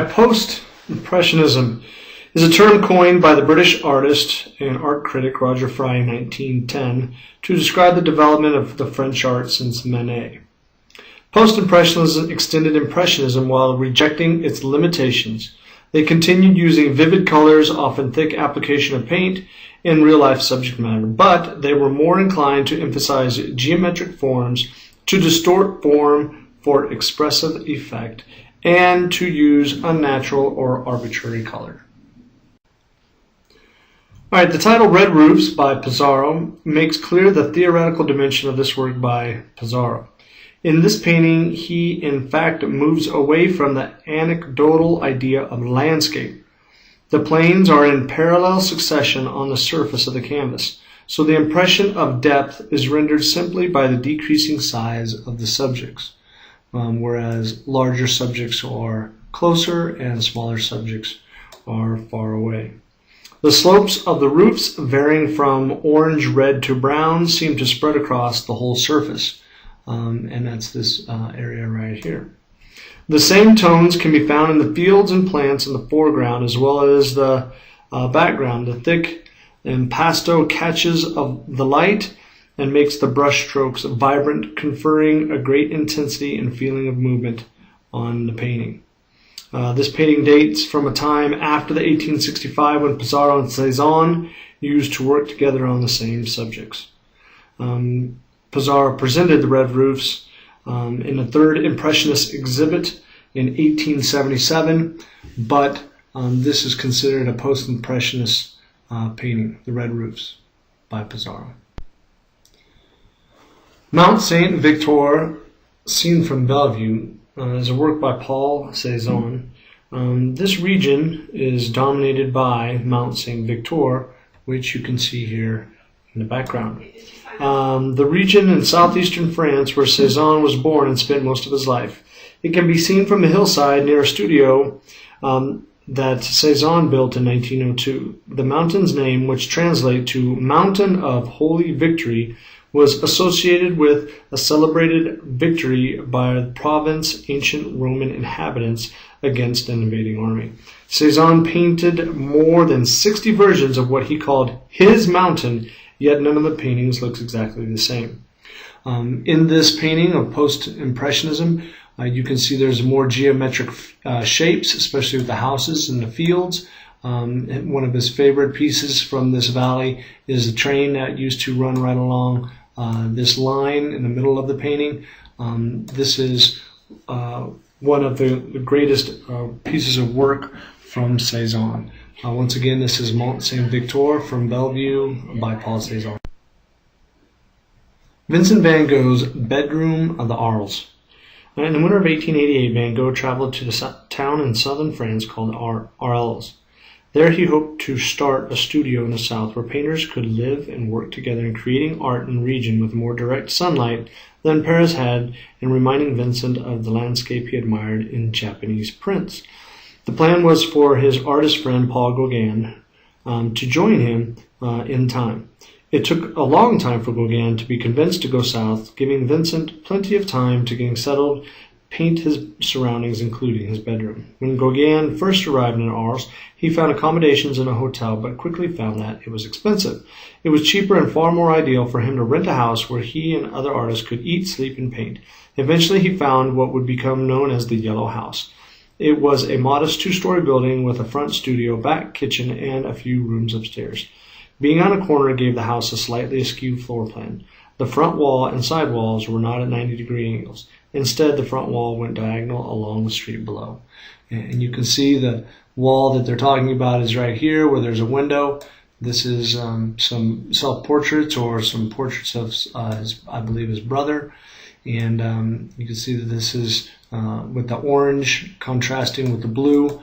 Post-Impressionism is a term coined by the British artist and art critic Roger Fry in 1910 to describe the development of the French art since Manet. Post-Impressionism extended Impressionism while rejecting its limitations. They continued using vivid colors, often thick application of paint, in real-life subject matter, but they were more inclined to emphasize geometric forms, to distort form for expressive effect, and to use unnatural or arbitrary color. All right, the title Red Roofs by Pissarro makes clear the theoretical dimension of this work by Pissarro. In this painting, he in fact moves away from the anecdotal idea of landscape. The planes are in parallel succession on the surface of the canvas, so the impression of depth is rendered simply by the decreasing size of the subjects, whereas larger subjects are closer and smaller subjects are far away. The slopes of the roofs, varying from orange-red to brown, seem to spread across the whole surface, and that's this area right here. The same tones can be found in the fields and plants in the foreground as well as the background. The thick impasto catches of the light and makes the brush strokes vibrant, conferring a great intensity and feeling of movement on the painting. This painting dates from a time after the 1865 when Pissarro and Cezanne used to work together on the same subjects. Pissarro presented the Red Roofs in the third Impressionist exhibit in 1877, but this is considered a post-Impressionist painting, the Red Roofs by Pissarro. Mount Saint Victor, seen from Bellevue, is a work by Paul Cezanne. This region is dominated by Mount Saint Victor, which you can see here in the background. The region in southeastern France where Cezanne was born and spent most of his life. It can be seen from the hillside near a studio that Cezanne built in 1902. The mountain's name, which translates to Mountain of Holy Victory, was associated with a celebrated victory by the province's ancient Roman inhabitants against an invading army. Cezanne painted more than 60 versions of what he called his mountain, yet none of the paintings looks exactly the same. In this painting of post-Impressionism, you can see there's more geometric shapes, especially with the houses and the fields. One of his favorite pieces from this valley is a train that used to run right along this line in the middle of the painting. This is one of the greatest pieces of work from Cezanne. Once again, this is Mont Saint Victor from Bellevue by Paul Cezanne. Vincent van Gogh's Bedroom of the Arles. In the winter of 1888, Van Gogh traveled to the town in southern France called Arles. There he hoped to start a studio in the south where painters could live and work together in creating art in a region with more direct sunlight than Paris had, and reminding Vincent of the landscape he admired in Japanese prints. The plan was for his artist friend Paul Gauguin to join him in time. It took a long time for Gauguin to be convinced to go south, giving Vincent plenty of time to get settled, paint his surroundings, including his bedroom. When Gauguin first arrived in Arles, he found accommodations in a hotel, but quickly found that it was expensive. It was cheaper and far more ideal for him to rent a house where he and other artists could eat, sleep, and paint. Eventually, he found what would become known as the Yellow House. It was a modest two-story building with a front studio, back kitchen, and a few rooms upstairs. Being on a corner gave the house a slightly askew floor plan. The front wall and side walls were not at 90-degree angles. Instead, the front wall went diagonal along the street below. And you can see the wall that they're talking about is right here where there's a window. This is some self-portraits or some portraits of, I believe, his brother. And you can see that this is, with the orange contrasting with the blue,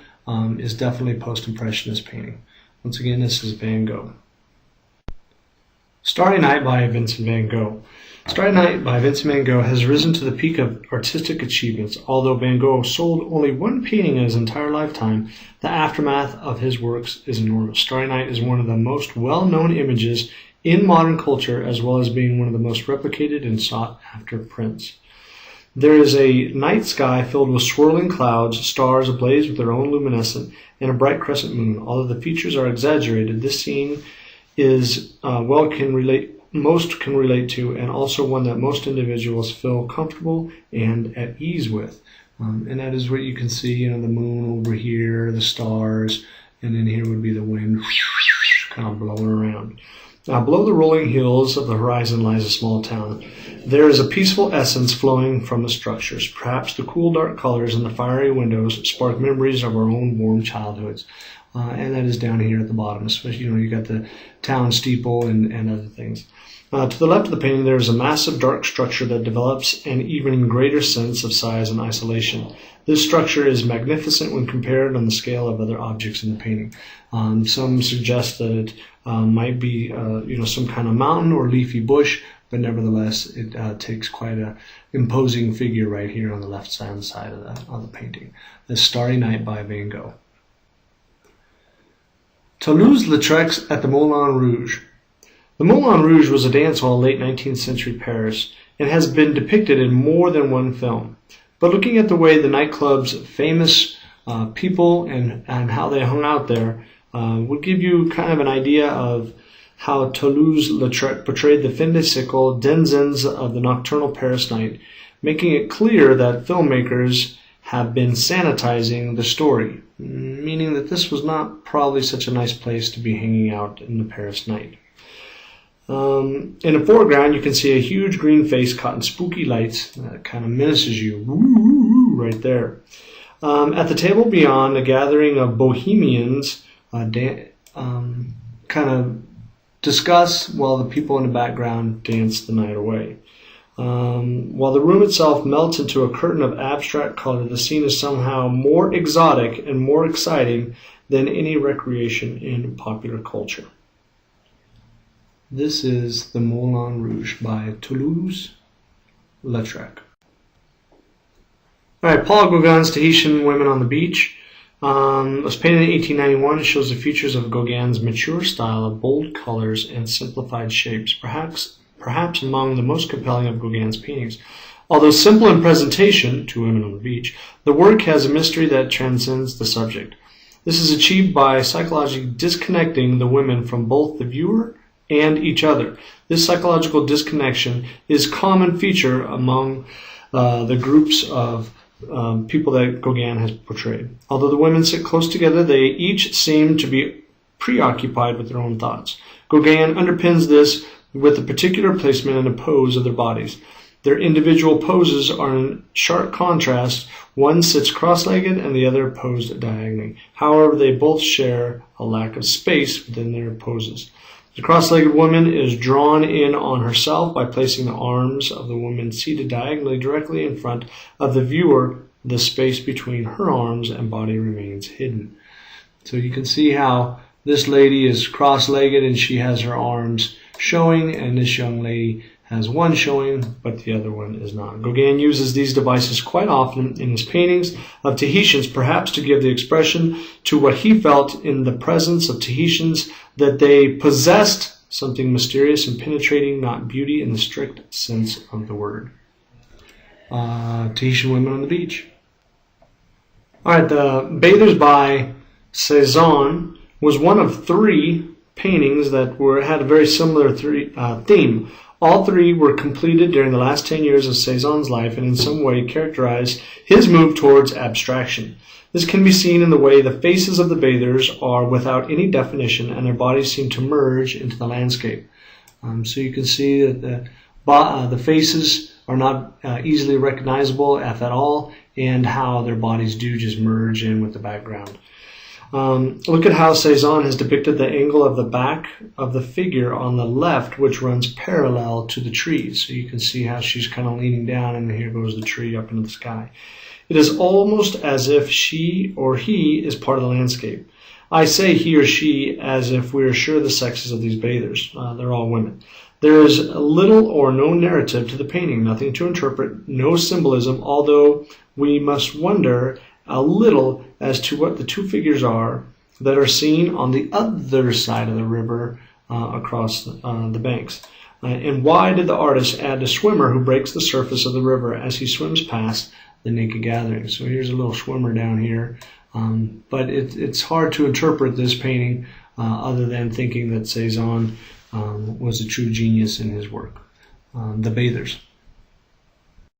is definitely post-impressionist painting. Once again, this is Van Gogh. Starry Night by Vincent van Gogh. Starry Night by Vincent van Gogh has risen to the peak of artistic achievements. Although Van Gogh sold only one painting in his entire lifetime, the aftermath of his works is enormous. Starry Night is one of the most well-known images in modern culture, as well as being one of the most replicated and sought-after prints. There is a night sky filled with swirling clouds, stars ablaze with their own luminescence, and a bright crescent moon. Although the features are exaggerated, this scene is most can relate to, and also one that most individuals feel comfortable and at ease with. And that is what you can see, the moon over here, the stars, and then here would be the wind kind of blowing around. Now, below the rolling hills of the horizon lies a small town. There is a peaceful essence flowing from the structures. Perhaps the cool, dark colors in the fiery windows spark memories of our own warm childhoods. And that is down here at the bottom, especially, you got the town steeple and other things. To the left of the painting, there is a massive dark structure that develops an even greater sense of size and isolation. This structure is magnificent when compared on the scale of other objects in the painting. Some suggest that it might be, some kind of mountain or leafy bush, but nevertheless, it takes quite an imposing figure right here on the left-hand side of the painting. The Starry Night by Van Gogh. Toulouse-Lautrec at the Moulin Rouge. The Moulin Rouge was a dance hall in late 19th century Paris and has been depicted in more than one film. But looking at the way the nightclub's famous people and how they hung out there would give you kind of an idea of how Toulouse-Lautrec portrayed the fin de siècle denizens of the nocturnal Paris night, making it clear that filmmakers have been sanitizing the story, meaning that this was not probably such a nice place to be hanging out in the Paris night. In the foreground, you can see a huge green face caught in spooky lights that kind of menaces you. Woo, right there. At the table beyond, a gathering of bohemians kind of discuss while the people in the background dance the night away. While the room itself melts into a curtain of abstract color, the scene is somehow more exotic and more exciting than any recreation in popular culture. This is the Moulin Rouge by Toulouse-Lautrec. All right, Paul Gauguin's Tahitian Women on the Beach. Was painted in 1891. It shows the features of Gauguin's mature style of bold colors and simplified shapes, perhaps among the most compelling of Gauguin's paintings. Although simple in presentation, Two Women on the Beach, the work has a mystery that transcends the subject. This is achieved by psychologically disconnecting the women from both the viewer and each other. This psychological disconnection is a common feature among the groups of people that Gauguin has portrayed. Although the women sit close together, they each seem to be preoccupied with their own thoughts. Gauguin underpins this with the particular placement and the pose of their bodies. Their individual poses are in sharp contrast. One sits cross-legged and the other posed diagonally. However, they both share a lack of space within their poses. The cross-legged woman is drawn in on herself by placing the arms of the woman seated diagonally directly in front of the viewer. The space between her arms and body remains hidden. So you can see how this lady is cross-legged and she has her arms showing, and this young lady has one showing, but the other one is not. Gauguin uses these devices quite often in his paintings of Tahitians, perhaps to give the expression to what he felt in the presence of Tahitians, that they possessed something mysterious and penetrating, not beauty in the strict sense of the word. Tahitian Women on the Beach. All right, the Bathers by Cezanne was one of three paintings that had a very similar theme. All three were completed during the last 10 years of Cezanne's life and in some way characterized his move towards abstraction. This can be seen in the way the faces of the bathers are without any definition and their bodies seem to merge into the landscape. So you can see that the faces are not easily recognizable, if at all, and how their bodies do just merge in with the background. Look at how Cezanne has depicted the angle of the back of the figure on the left, which runs parallel to the trees. So you can see how she's kind of leaning down, and here goes the tree up into the sky. It is almost as if she or he is part of the landscape. I say he or she as if we are sure the sexes of these bathers. They're all women. There is little or no narrative to the painting, nothing to interpret, no symbolism, although we must wonder a little as to what the two figures are that are seen on the other side of the river across the banks. And why did the artist add the swimmer who breaks the surface of the river as he swims past the naked gathering? So here's a little swimmer down here. But it's hard to interpret this painting other than thinking that Cezanne was a true genius in his work. The Bathers.